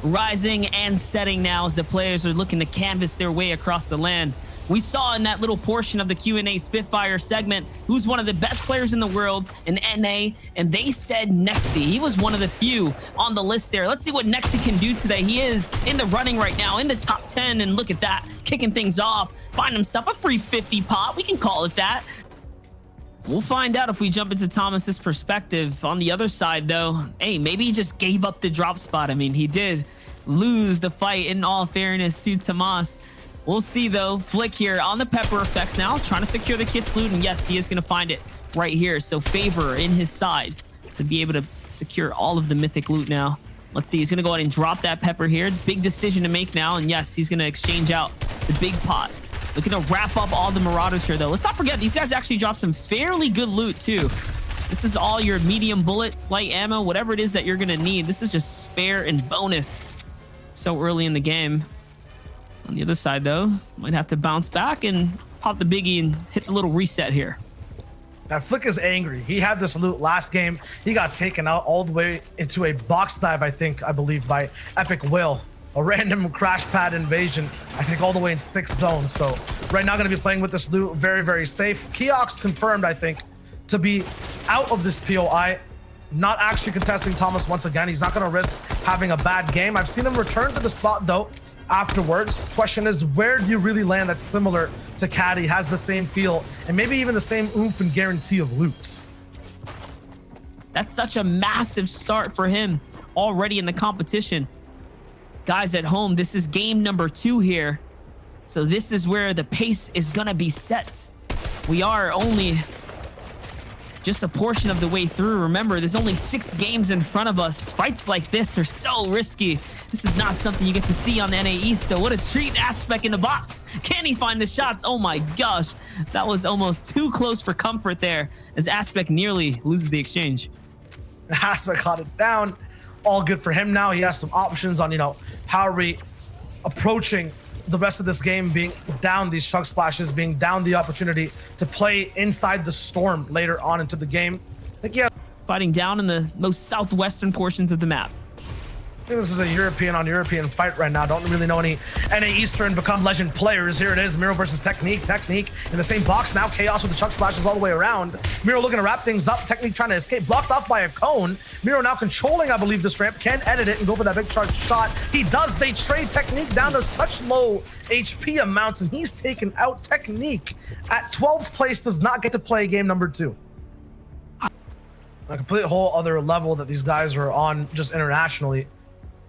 rising and setting now as the players are looking to canvas their way across the land. We saw in that little portion of the Q&A Spitfire segment who's one of the best players in the world in NA, and they said Nexty. He was one of the few on the list there. Let's see what Nexty can do today. He is in the running right now, in the top 10, and look at that, kicking things off, find himself a free 50 pot. We can call it that. We'll find out if we jump into Thomas's perspective. On the other side, though, hey, maybe he just gave up the drop spot. I mean, he did lose the fight, in all fairness, to Tomas. We'll see, though. Flick here on the pepper effects now, trying to secure the kit's loot, and yes, he is going to find it right here. So Favor in his side to be able to secure all of the mythic loot now. Let's see, he's going to go ahead and drop that pepper here. Big decision to make now, and yes, he's going to exchange out the big pot. Looking to wrap up all the Marauders here, though. Let's not forget, these guys actually dropped some fairly good loot, too. This is all your medium bullets, light ammo, whatever it is that you're going to need. This is just spare and bonus so early in the game. On the other side, though, might have to bounce back and pop the biggie and hit the little reset here. Now, Flick is angry. He had this loot last game. He got taken out all the way into a box dive, I believe, by Epic Will. A random crash pad invasion, I think all the way in 6 zones. So right now, going to be playing with this loot very, very safe. Keox confirmed, I think, to be out of this POI. Not actually contesting Thomas once again. He's not going to risk having a bad game. I've seen him return to the spot, though, afterwards. Question is, where do you really land that's similar to Caddy, has the same feel, and maybe even the same oomph and guarantee of loot? That's such a massive start for him already in the competition. Guys at home, this is game number 2 here. So this is where the pace is going to be set. We are only just a portion of the way through. Remember, there's only 6 games in front of us. Fights like this are so risky. This is not something you get to see on the NAE. So what a treat. Aspect in the box. Can he find the shots? Oh my gosh. That was almost too close for comfort there, as Aspect nearly loses the exchange. Aspect got it down. All good for him now. He has some options on, how are we approaching the rest of this game, being down these chug splashes, being down the opportunity to play inside the storm later on into the game. I think, yeah. Fighting down in the most southwestern portions of the map. I think this is a European on European fight right now. Don't really know any NA Eastern become legend players. Here it is, Miro versus Technique. Technique in the same box now. Chaos with the chug splashes all the way around. Miro looking to wrap things up. Technique trying to escape, blocked off by a cone. Miro now controlling, I believe, this ramp. Can edit it and go for that big charge shot. He does. They trade. Technique down to such low HP amounts, and he's taken out. Technique at 12th place does not get to play game number 2. A complete whole other level that these guys are on just internationally.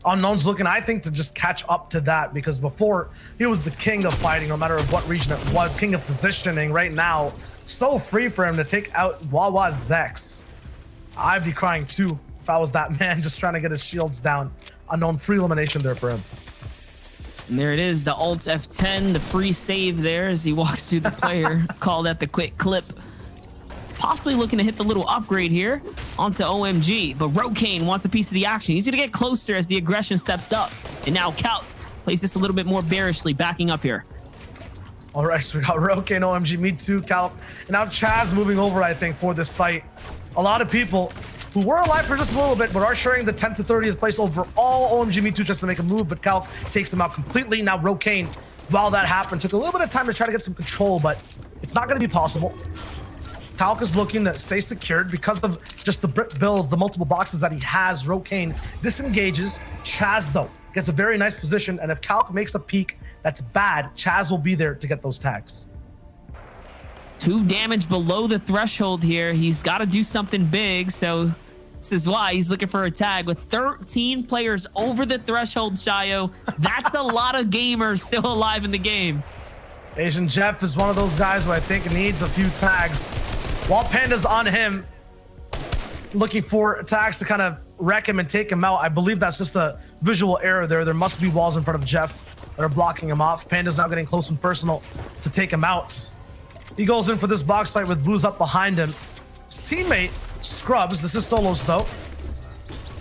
Unknown's looking, I think, to just catch up to that, because before he was the king of fighting, no matter what region it was, king of positioning. Right now, so free for him to take out Wawa Zex. I'd be crying too if I was that man, just trying to get his shields down. Unknown free elimination there for him. And there it is, the Alt F10, the free save there as he walks through the player. Call that the quick clip. Possibly looking to hit the little upgrade here onto OMG, but Rokane wants a piece of the action. He's going to get closer as the aggression steps up. And now Calc plays this a little bit more bearishly, backing up here. All right, so we got Rokane, OMG, me too, Calc. And now Chaz moving over, I think, for this fight. A lot of people who were alive for just a little bit, but are sharing the 10th to 30th place overall. OMG, me too, just to make a move, but Calc takes them out completely. Now Rokane, while that happened, took a little bit of time to try to get some control, but it's not going to be possible. Calc is looking to stay secured because of just the brick bills, the multiple boxes that he has. Rokane disengages. Chaz, though, gets a very nice position, and if Calc makes a peek that's bad, Chaz will be there to get those tags. 2 damage below the threshold here. He's got to do something big, so this is why he's looking for a tag. With 13 players over the threshold, Shyo, that's a lot of gamers still alive in the game. Asian Jeff is one of those guys who I think needs a few tags. While Panda's on him, looking for tags to kind of wreck him and take him out. I believe that's just a visual error there. There must be walls in front of Jeff that are blocking him off. Panda's now getting close and personal to take him out. He goes in for this box fight with Blues up behind him. His teammate, Scrubs, this is Solos though.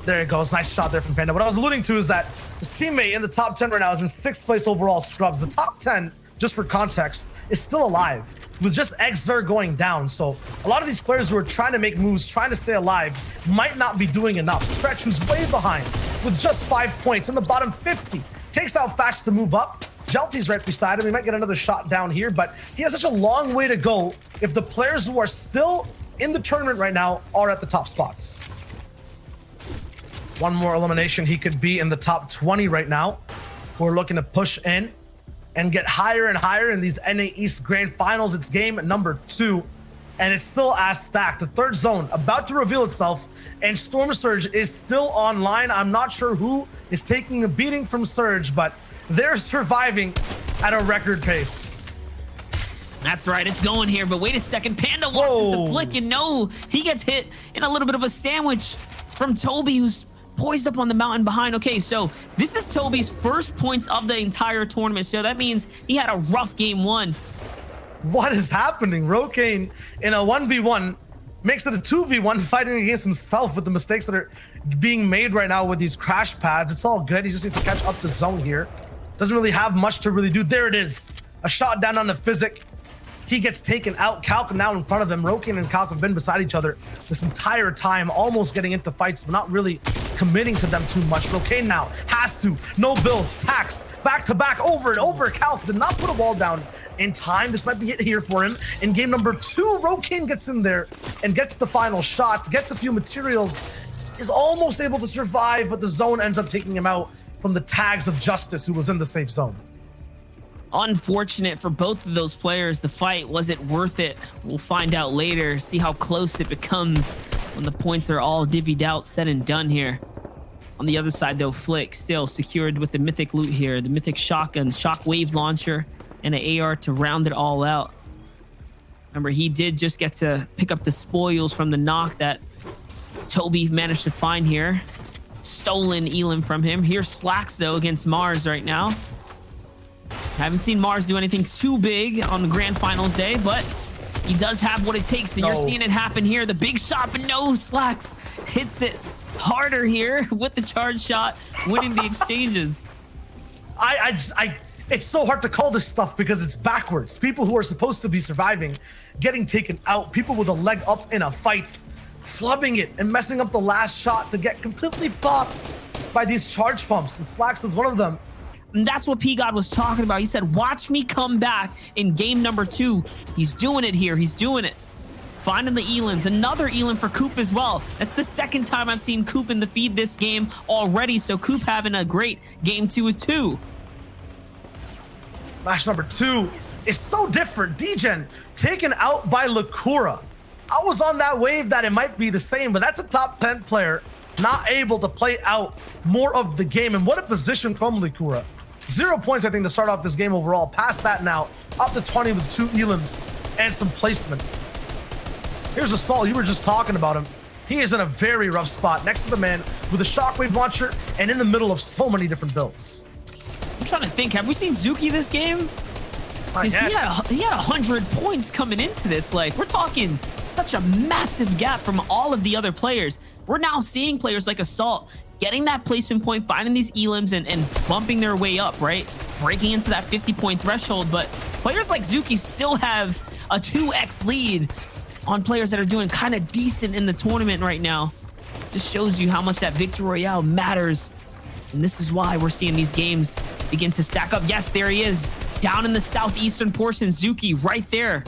There it goes, nice shot there from Panda. What I was alluding to is that his teammate in the top 10 right now is in 6th place overall, Scrubs. The top 10, just for context, is still alive with just Xer going down. So a lot of these players who are trying to make moves, trying to stay alive, might not be doing enough. Stretch, who's way behind with just 5 points in the bottom 50, takes out Fast to move up. Jelty's right beside him. He might get another shot down here, but he has such a long way to go if the players who are still in the tournament right now are at the top spots. One more elimination, he could be in the top 20 right now. We're looking to push in and get higher and higher in these NA East Grand Finals. It's game number 2, and it's still as stacked. The third zone about to reveal itself, and Storm Surge is still online. I'm not sure who is taking the beating from Surge, but they're surviving at a record pace. That's right, it's going here, but wait a second. Panda walks into flick, and no, he gets hit in a little bit of a sandwich from Toby, who's poised up on the mountain behind. Okay, so this is Toby's first points of the entire tournament, so that means he had a rough game 1. What is happening? Rokane in a 1v1 makes it a 2v1, fighting against himself with the mistakes that are being made right now with these crash pads. It's all good. He just needs to catch up the zone here. Doesn't really have much to really do. There it is. A shot down on the Physic. He gets taken out. Calc now in front of him. Rokane and Calc have been beside each other this entire time, almost getting into fights, but not really committing to them too much. Rokane now has to. No builds. Tax. Back to back. Over and over. Calc did not put a wall down in time. This might be it here for him. In game number 2, Rokane gets in there and gets the final shot. Gets a few materials. Is almost able to survive, but the zone ends up taking him out from the tags of Justice, who was in the safe zone. Unfortunate for both of those players. The fight wasn't worth it. We'll find out later, see how close it becomes when the points are all divvied out, said and done here. On the other side though, Flick still secured with the mythic loot here, the mythic shotgun, shockwave launcher, and an AR to round it all out. Remember, he did just get to pick up the spoils from the knock that Toby managed to find here. Stolen Elim from him. Here's Slacks though against Mars right now. Haven't seen Mars do anything too big on the grand finals day, but he does have what it takes, and you're seeing it happen here. The big shot, but no, Slacks hits it harder here with the charge shot, winning the exchanges. It's so hard to call this stuff because it's backwards. People who are supposed to be surviving, getting taken out. People with a leg up in a fight, flubbing it and messing up the last shot to get completely popped by these charge pumps, and Slacks is one of them. And that's what P-God was talking about. He said, watch me come back in game number 2. He's doing it here. He's doing it. Finding the Elims. Another Elim for Coop as well. That's the second time I've seen Coop in the feed this game already. So Coop having a great game 2 is 2. Match number 2 is so different. Degen taken out by Lakura. I was on that wave that it might be the same, but that's a top 10 player not able to play out more of the game. And what a position from Lakura. 0 points, I think, to start off this game overall. Past that now, up to 20 with 2 Elims and some placement. Here's a stall. You were just talking about him. He is in a very rough spot next to the man with a shockwave launcher and in the middle of so many different builds. I'm trying to think, have we seen Zuki this game? He had 100 points coming into this. Like, we're talking such a massive gap from all of the other players. We're now seeing players like Assault getting that placement point, finding these Elims and bumping their way up, right? Breaking into that 50-point threshold. But players like Zuki still have a 2x lead on players that are doing kind of decent in the tournament right now. Just shows you how much that Victory Royale matters. And this is why we're seeing these games begin to stack up. Yes, there he is. Down in the southeastern portion, Zuki right there.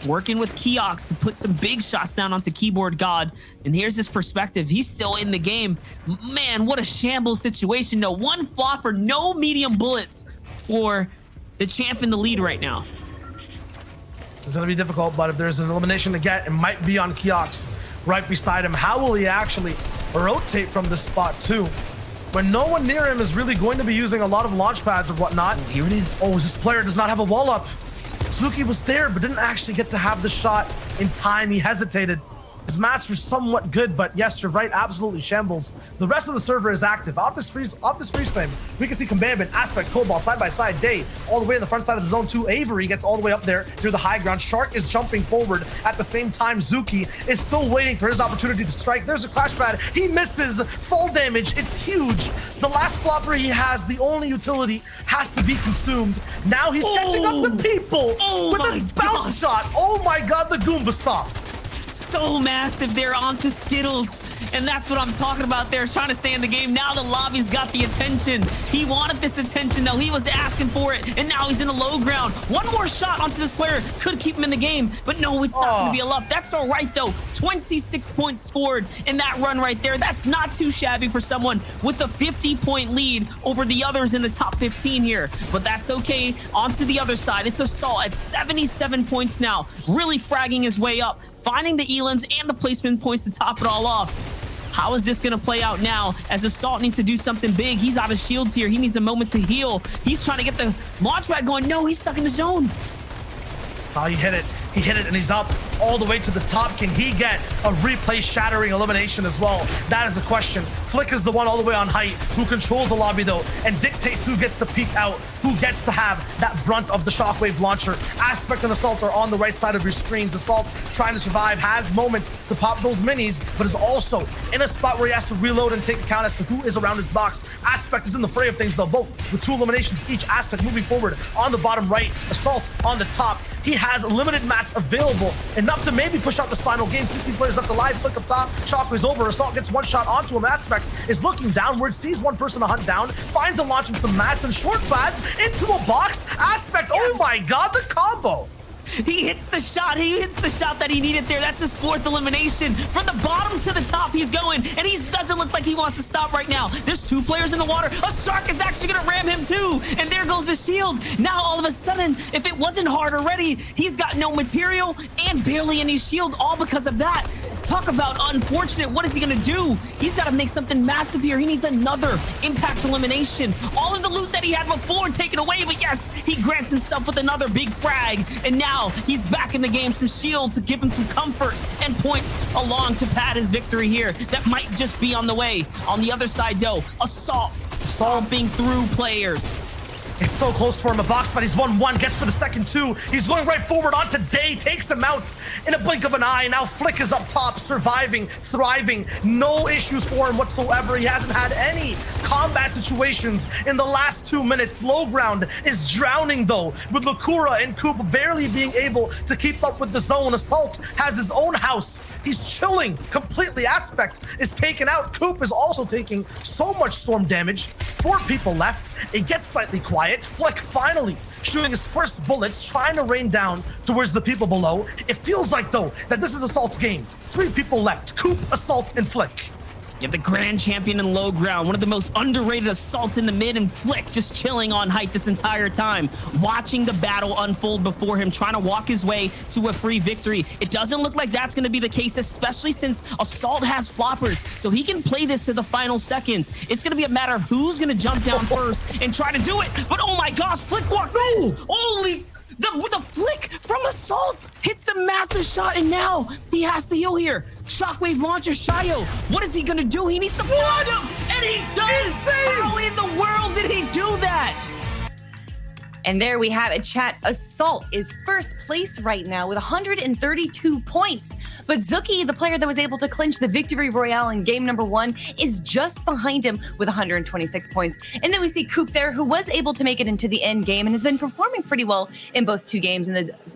Working with Keox to put some big shots down onto Keyboard God. And here's his perspective. He's still in the game. Man, what a shambles situation. No one flopper, no medium bullets for the champ in the lead right now. It's going to be difficult, but if there's an elimination to get, it might be on Keox right beside him. How will he actually rotate from this spot too? When no one near him is really going to be using a lot of launch pads or whatnot. Oh, here it is. Oh, this player does not have a wall up. Zuki was there, but didn't actually get to have the shot in time. He hesitated. His mats are somewhat good, but yes, you're right, absolutely shambles. The rest of the server is active. Off this freeze frame, we can see Combambit, Aspect, Cobalt, side by side, Day, all the way in the front side of the zone 2. Avery gets all the way up there near the high ground. Shark is jumping forward. At the same time, Zuki is still waiting for his opportunity to strike. There's a crash pad. He misses. Fall damage, it's huge. The last flopper he has, the only utility, has to be consumed. Now he's catching up to people with a bounce shot. Oh my god, the Goomba stop. So massive there onto Skittles. And that's what I'm talking about there, trying to stay in the game. Now the lobby's got the attention. He wanted this attention, though. He was asking for it, and now he's in the low ground. One more shot onto this player could keep him in the game, but no, it's not going to be enough. That's all right, though. 26 points scored in that run right there. That's not too shabby for someone with a 50-point lead over the others in the top 15 here, but that's okay. Onto the other side, it's Assault at 77 points now, really fragging his way up, finding the elims and the placement points to top it all off. How is this going to play out now as Assault needs to do something big? He's out of shields here. He needs a moment to heal. He's trying to get the launch pad going. No, he's stuck in the zone. Oh, he hit it. He hit it, and he's up all the way to the top. Can he get a replay shattering elimination as well? That is the question. Flick is the one all the way on height who controls the lobby, though, and dictates who gets to peek out, who gets to have that brunt of the shockwave launcher. Aspect and Assault are on the right side of your screens. Assault trying to survive, has moments to pop those minis, but is also in a spot where he has to reload and take account as to who is around his box. Aspect is in the fray of things, though, both with 2 eliminations each. Aspect moving forward on the bottom right, Assault on the top. He has limited mats available, enough to maybe push out the final game. 16 players left alive. Flick up top. Shockwave's over. Assault gets one shot onto him. Aspect is looking downwards, sees one person to hunt down, finds a launch with some mats and short pads into a box. Aspect, oh my god, the combo. He hits the shot. He hits the shot that he needed there. That's his 4th elimination. From the bottom to the top, he's going, and he doesn't look like he wants to stop right now. There's 2 players in the water. A shark is actually going to ram him too, and there goes the shield. Now, all of a sudden, if it wasn't hard already, he's got no material and barely any shield, all because of that. Talk about unfortunate. What is he going to do? He's got to make something massive here. He needs another impact elimination. All of the loot that he had before taken away, but yes, he grants himself with another big frag, and now he's back in the game. Some shield to give him some comfort and points along to pad his victory here. That might just be on the way. On the other side, though, Assault stomping through players. It's so close for him. A box fight. He's 1-1. Gets for the second 2. He's going right forward onto Day. Takes him out in a blink of an eye. Now Flick is up top, surviving, thriving. No issues for him whatsoever. He hasn't had any combat situations in the last 2 minutes. Low ground is drowning, though, with Lakura and Coop barely being able to keep up with the zone. Assault has his own house. He's chilling completely. Aspect is taken out. Coop is also taking so much storm damage. 4 people left. It gets slightly quiet. Flick finally shooting his first bullets, trying to rain down towards the people below. It feels like, though, that this is Assault's game. 3 people left. Coop, Assault, and Flick. You have the grand champion in low ground, one of the most underrated Assaults in the mid, and Flick just chilling on height this entire time, watching the battle unfold before him, trying to walk his way to a free victory. It doesn't look like that's going to be the case, especially since Assault has floppers, so he can play this to the final seconds. It's going to be a matter of who's going to jump down first and try to do it. But oh my gosh, Flick walks in. Holy... The flick from Assault hits the massive shot, and now he has to heal here. Shockwave launcher, Shyo. What is he going to do? He needs to fly him, and he does. How in the world did he do that? And there we have it, chat. Assault is first place right now with 132 points. But Zuki, the player that was able to clinch the victory royale in game number 1, is just behind him with 126 points. And then we see Coop there, who was able to make it into the end game and has been performing pretty well in both 2 games in the